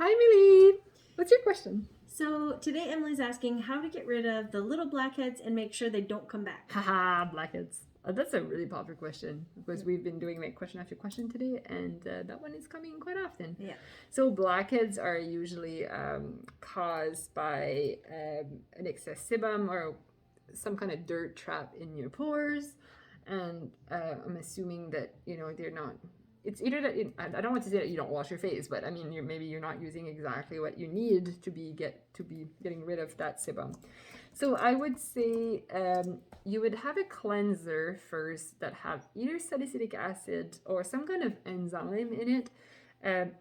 Hi, Millie. What's your question? So today Emily's asking how to get rid of the little blackheads and make sure they don't come back. Haha, blackheads. That's a really popular question because we've been doing like question after question today, and that one is coming quite often. Yeah. So blackheads are usually caused by an excess sebum or some kind of dirt trap in your pores, and I'm assuming that they're not. It's either that I don't want to say that you don't wash your face, but I mean maybe you're not using exactly what you need to be getting rid of that sebum. So I would say you would have a cleanser first that have either salicylic acid or some kind of enzyme in it.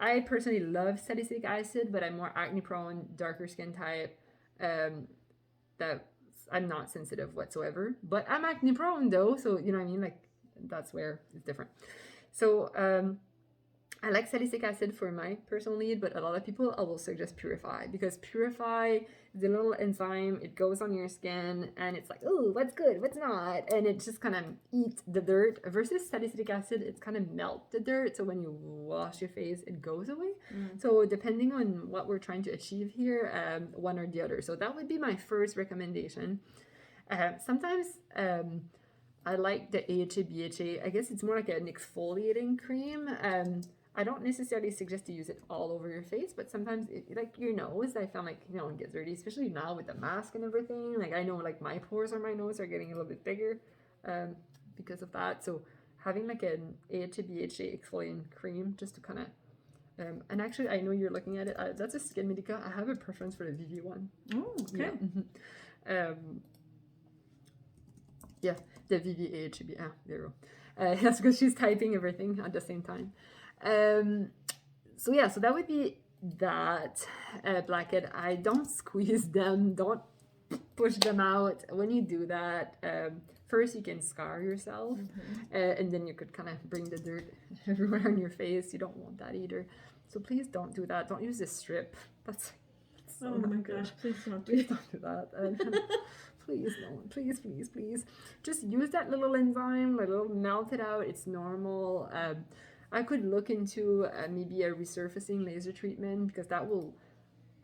I personally love salicylic acid, but I'm more acne prone, darker skin type. That I'm not sensitive whatsoever, but I'm acne prone though, so you know what I mean. Like that's where it's different. So I like salicylic acid for my personal need, but a lot of people I will suggest Purify, because Purify is a little enzyme. It goes on your skin and it's like, oh, what's good, what's not, and it just kind of eats the dirt. Versus salicylic acid, it's kind of melt the dirt, so when you wash your face, it goes away. So depending on what we're trying to achieve here, one or the other. So that would be my first recommendation. Sometimes I like the AHA BHA. I guess it's more like an exfoliating cream. I don't necessarily suggest to use it all over your face, but sometimes like your nose, I found like it gets dirty, especially now with the mask and everything. Like I know like my pores on my nose are getting a little bit bigger because of that. So having like an AHA BHA exfoliating cream just to kind of and actually, I know you're looking at it. That's a Skin Medica. I have a preference for the Vivier one. Oh, okay. Yeah. Yeah, the Vivier AHA BHA. There you go. That's because she's typing everything at the same time. So yeah, so that would be that blackhead. I don't squeeze them. Don't push them out. When you do that, first you can scar yourself, and then you could kind of bring the dirt everywhere on your face. You don't want that either. So please don't do that. Don't use this strip. That's so oh my good. gosh, please don't do Please don't do that. Please, no one. Please, please, please. Just use that little enzyme, melt it out. It's normal. I could look into maybe a resurfacing laser treatment, because that will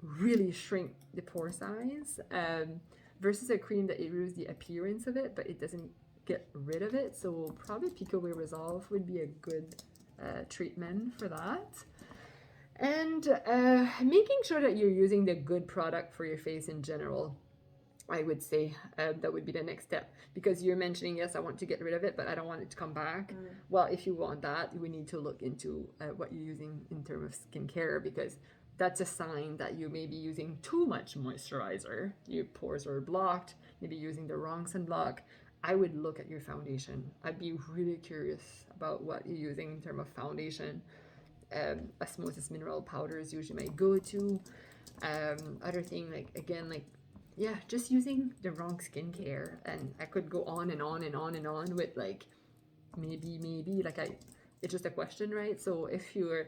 really shrink the pore size versus a cream that improves the appearance of it, but it doesn't get rid of it. So probably Pico Way Resolve would be a good treatment for that. And making sure that you're using the good product for your face in general, I would say that would be the next step, because you're mentioning, yes, I want to get rid of it, but I don't want it to come back. Well, if you want that, we need to look into what you're using in terms of skincare, because that's a sign that you may be using too much moisturizer. Your pores are blocked, maybe using the wrong sunblock. I would look at your foundation. I'd be really curious about what you're using in terms of foundation. Osmosis mineral powder is usually my go-to. Other thing, just using the wrong skincare, and I could go on and on and on and on with like maybe it's just a question, right? So if you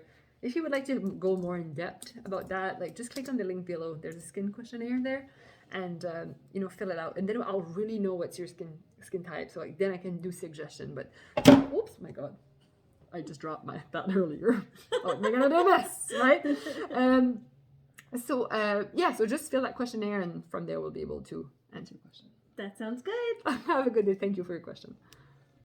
would like to go more in depth about that, like just click on the link below. There's a skin questionnaire there, and fill it out, and then I'll really know what's your skin type. So like then I can do suggestion. But oops, my God, I just dropped that earlier. Oh, we're gonna do this, right? So just fill that questionnaire, and from there we'll be able to answer your question. That sounds good. Have a good day. Thank you for your question.